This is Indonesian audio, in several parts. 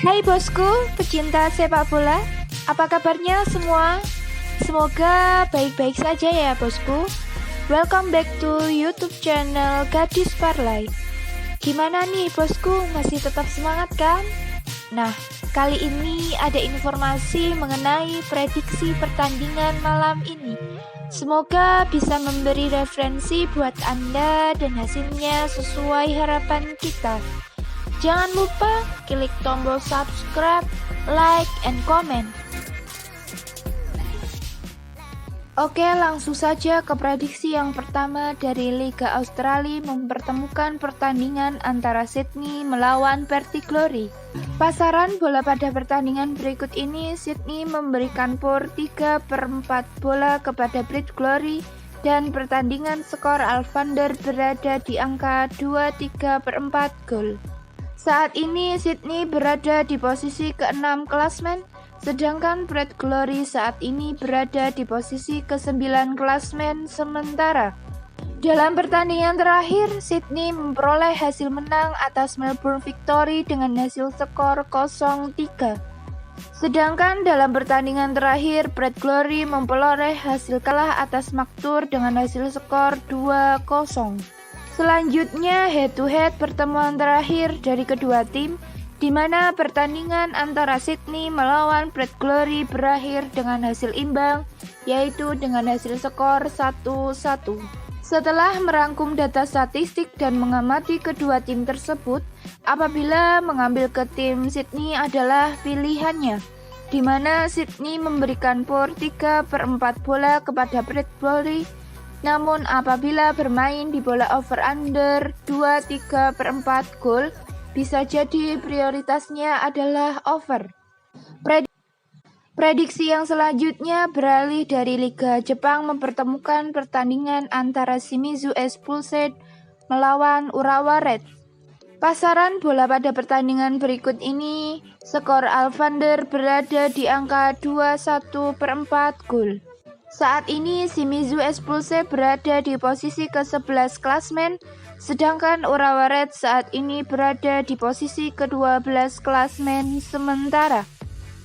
Hai bosku, pecinta sepak bola, apa kabarnya semua? Semoga baik-baik saja ya bosku. Welcome back to YouTube channel Gadis Parlay. Gimana nih bosku, masih tetap semangat kan? Nah, kali ini ada informasi mengenai prediksi pertandingan malam ini. Semoga bisa memberi referensi buat Anda dan hasilnya sesuai harapan kita. Jangan lupa klik tombol subscribe, like, and comment. Oke, langsung saja ke prediksi yang pertama dari Liga Australia mempertemukan pertandingan antara Sydney melawan Perth Glory. Pasaran bola pada pertandingan berikut ini, Sydney memberikan POR 3/4 bola kepada Perth Glory dan pertandingan skor Alvander berada di angka 2/3/4 gol. Saat ini Sydney berada di posisi ke-6 klasmen, sedangkan Perth Glory saat ini berada di posisi ke-9 klasmen sementara. Dalam pertandingan terakhir, Sydney memperoleh hasil menang atas Melbourne Victory dengan hasil skor 0-3. Sedangkan dalam pertandingan terakhir, Perth Glory memperoleh hasil kalah atas Maktur dengan hasil skor 2-0. Selanjutnya head-to-head pertemuan terakhir dari kedua tim, di mana pertandingan antara Sydney melawan Perth Glory berakhir dengan hasil imbang, yaitu dengan hasil skor 1-1. Setelah merangkum data statistik dan mengamati kedua tim tersebut, apabila mengambil ke tim Sydney adalah pilihannya, di mana Sydney memberikan POR 3/4 bola kepada Perth Glory. Namun apabila bermain di bola over-under 2/3/4 gol, bisa jadi prioritasnya adalah over. Prediksi yang selanjutnya beralih dari Liga Jepang mempertemukan pertandingan antara Shimizu S-Pulse melawan Urawa Red. Pasaran bola pada pertandingan berikut ini, skor Alvander berada di angka 2/1/4 gol. Saat ini Shimizu S-Pulse berada di posisi ke-11 klasmen, sedangkan Urawa Red saat ini berada di posisi ke-12 klasmen sementara.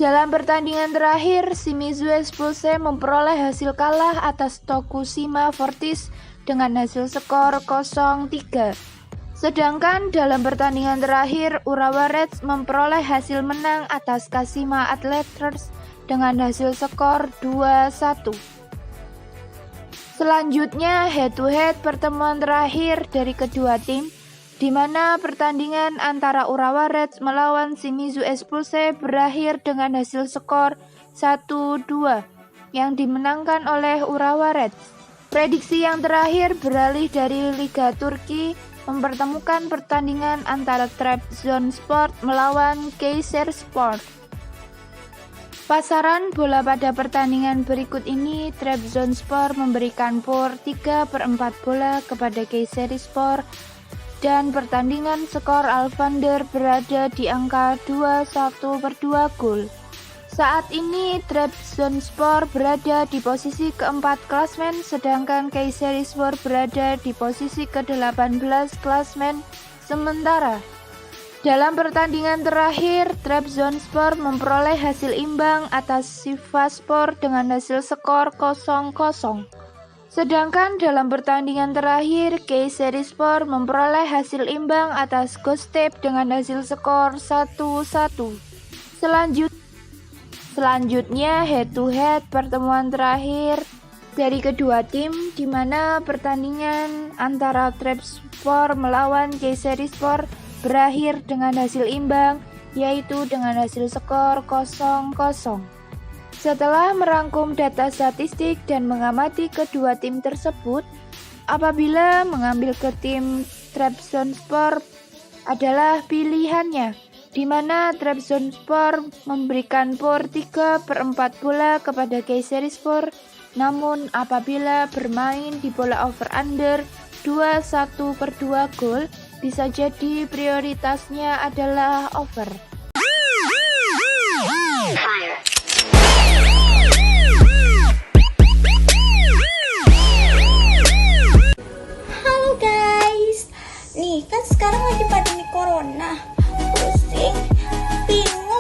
Dalam pertandingan terakhir, Shimizu S-Pulse memperoleh hasil kalah atas Tokushima Fortis dengan hasil skor 0-3. Sedangkan dalam pertandingan terakhir, Urawa Red memperoleh hasil menang atas Kashima Antlers dengan hasil skor 2-1. Selanjutnya head-to-head pertemuan terakhir dari kedua tim, di mana pertandingan antara Urawa Red melawan Shimizu S-Pulse berakhir dengan hasil skor 1-2 yang dimenangkan oleh Urawa Red. Prediksi yang terakhir beralih dari Liga Turki mempertemukan pertandingan antara Trabzonspor melawan Kayserispor. Pasaran bola pada pertandingan berikut ini, Trabzonspor memberikan POR 3/4 bola kepada Kayserispor dan pertandingan skor Alvander berada di angka 2/1/2 gol. Saat ini Trabzonspor berada di posisi ke-4 klasmen, sedangkan Kayserispor berada di posisi ke-18 klasmen sementara. Dalam pertandingan terakhir, Trabzonspor memperoleh hasil imbang atas Sivasspor dengan hasil skor 0-0. Sedangkan dalam pertandingan terakhir, Kayserispor memperoleh hasil imbang atas Göztepe dengan hasil skor 1-1. Selanjutnya head-to-head pertemuan terakhir dari kedua tim, di mana pertandingan antara Trabzonspor melawan Kayserispor berakhir dengan hasil imbang, yaitu dengan hasil skor 0-0. Setelah merangkum data statistik dan mengamati kedua tim tersebut, apabila mengambil ke tim Trabzonspor adalah pilihannya, di mana Trabzonspor memberikan POR 3/4 bola kepada Kayserispor, namun apabila bermain di bola over-under 2/1/2 gol, bisa jadi prioritasnya adalah over. Halo guys, nih kan sekarang lagi pandemi corona, pusing, bingung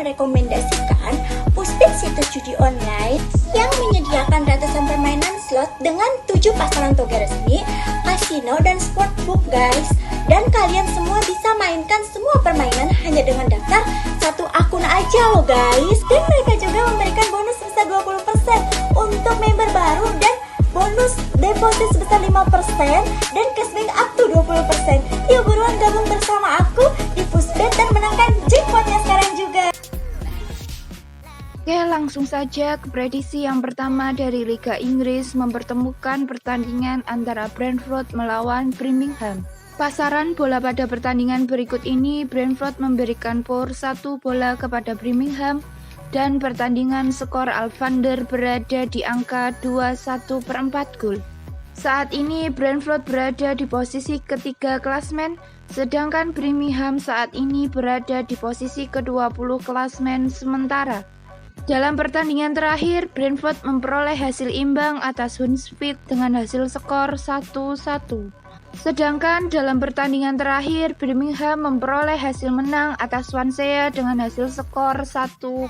merekomendasikan Pushbet situs judi online yang menyediakan ratusan permainan slot dengan 7 pasaran toga resmi, kasino, dan sportbook guys. Dan kalian semua bisa mainkan semua permainan hanya dengan daftar satu akun aja loh guys. Dan mereka juga memberikan bonus sebesar 20% untuk member baru dan bonus deposit sebesar 5% dan cashback up to 20%. Yuk buruan gabung bersama aku di Pushbet dan menangkan jackpotnya sekarang juga. Oke, langsung saja ke prediksi yang pertama dari Liga Inggris mempertemukan pertandingan antara Brentford melawan Birmingham. Pasaran bola pada pertandingan berikut ini, Brentford memberikan power 1 bola kepada Birmingham dan pertandingan skor Alvander berada di angka 2,1/4 gol. Saat ini Brentford berada di posisi ketiga klasmen, sedangkan Birmingham saat ini berada di posisi ke-20 klasmen sementara. Dalam pertandingan terakhir, Brentford memperoleh hasil imbang atas Huddersfield dengan hasil skor 1-1. Sedangkan dalam pertandingan terakhir, Birmingham memperoleh hasil menang atas Swansea dengan hasil skor 1-0.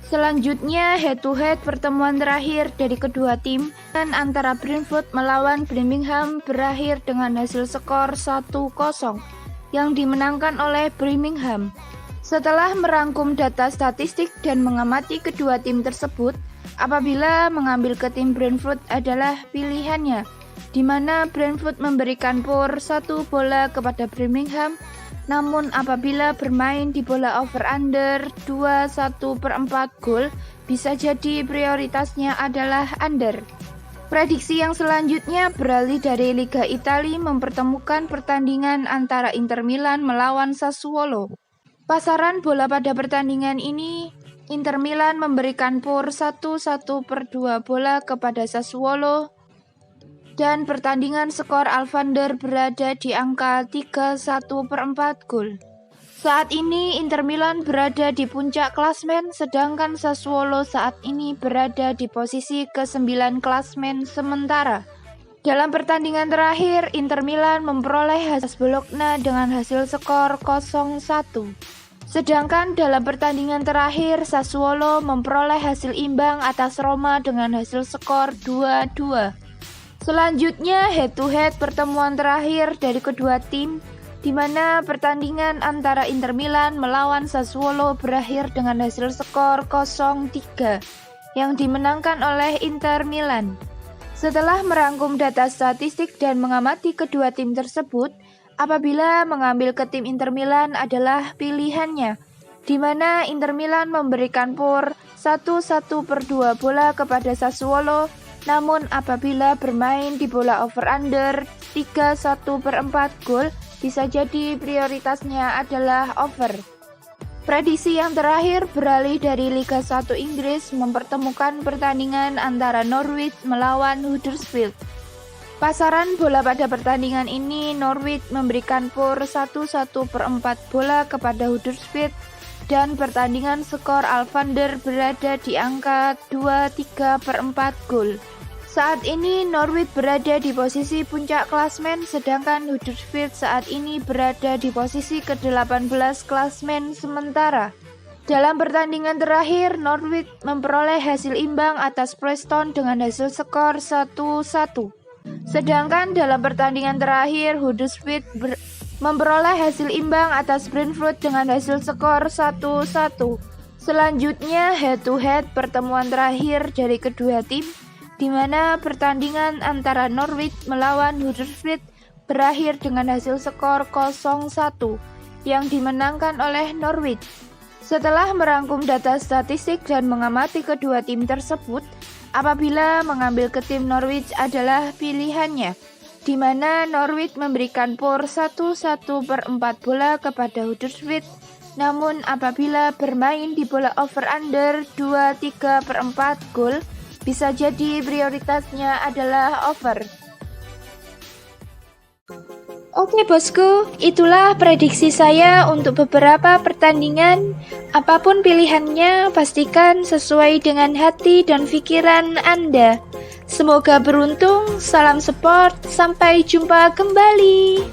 Selanjutnya, head-to-head pertemuan terakhir dari kedua tim dan antara Brentford melawan Birmingham berakhir dengan hasil skor 1-0 yang dimenangkan oleh Birmingham. Setelah merangkum data statistik dan mengamati kedua tim tersebut, apabila mengambil ke tim Brentford adalah pilihannya, di mana Brentford memberikan power 1 bola kepada Birmingham, namun apabila bermain di bola over-under 2,1/4 gol, bisa jadi prioritasnya adalah under. Prediksi yang selanjutnya beralih dari Liga Italia mempertemukan pertandingan antara Inter Milan melawan Sassuolo. Pasaran bola pada pertandingan ini, Inter Milan memberikan power 1/2 bola kepada Sassuolo dan pertandingan skor Alvander berada di angka 3,1/4 gol. Saat ini Inter Milan berada di puncak klasmen, sedangkan Sassuolo saat ini berada di posisi ke-9 klasmen sementara. Dalam pertandingan terakhir, Inter Milan memperoleh hasil Bologna dengan hasil skor 0-1. Sedangkan dalam pertandingan terakhir, Sassuolo memperoleh hasil imbang atas Roma dengan hasil skor 2-2. Selanjutnya, head-to-head pertemuan terakhir dari kedua tim, di mana pertandingan antara Inter Milan melawan Sassuolo berakhir dengan hasil skor 0-3 yang dimenangkan oleh Inter Milan. Setelah merangkum data statistik dan mengamati kedua tim tersebut, apabila mengambil ke tim Inter Milan adalah pilihannya, di mana Inter Milan memberikan power 1/1/2 bola kepada Sassuolo, namun apabila bermain di bola over-under 3,1/4 gol, bisa jadi prioritasnya adalah over. Prediksi yang terakhir beralih dari Liga 1 Inggris mempertemukan pertandingan antara Norwich melawan Huddersfield. Pasaran bola pada pertandingan ini, Norwich memberikan power 1/1/4 bola kepada Huddersfield dan pertandingan skor Alvander berada di angka 2,3/4 gol. Saat ini Norwich berada di posisi puncak klasmen, sedangkan Huddersfield saat ini berada di posisi ke-18 klasmen sementara. Dalam pertandingan terakhir, Norwich memperoleh hasil imbang atas Preston dengan hasil skor 1-1. Sedangkan dalam pertandingan terakhir, Huddersfield memperoleh hasil imbang atas Brentford dengan hasil skor 1-1. Selanjutnya, head-to-head pertemuan terakhir dari kedua tim, di mana pertandingan antara Norwich melawan Huddersfield berakhir dengan hasil skor 0-1 yang dimenangkan oleh Norwich. Setelah merangkum data statistik dan mengamati kedua tim tersebut, apabila mengambil ke tim Norwich adalah pilihannya, di mana Norwich memberikan power 1/1/4 bola kepada Huddersfield, namun apabila bermain di bola over-under 2,3/4 gol, bisa jadi prioritasnya adalah over. Oke bosku, itulah prediksi saya untuk beberapa pertandingan. Apapun pilihannya, pastikan sesuai dengan hati dan pikiran Anda. Semoga beruntung, salam support, sampai jumpa kembali.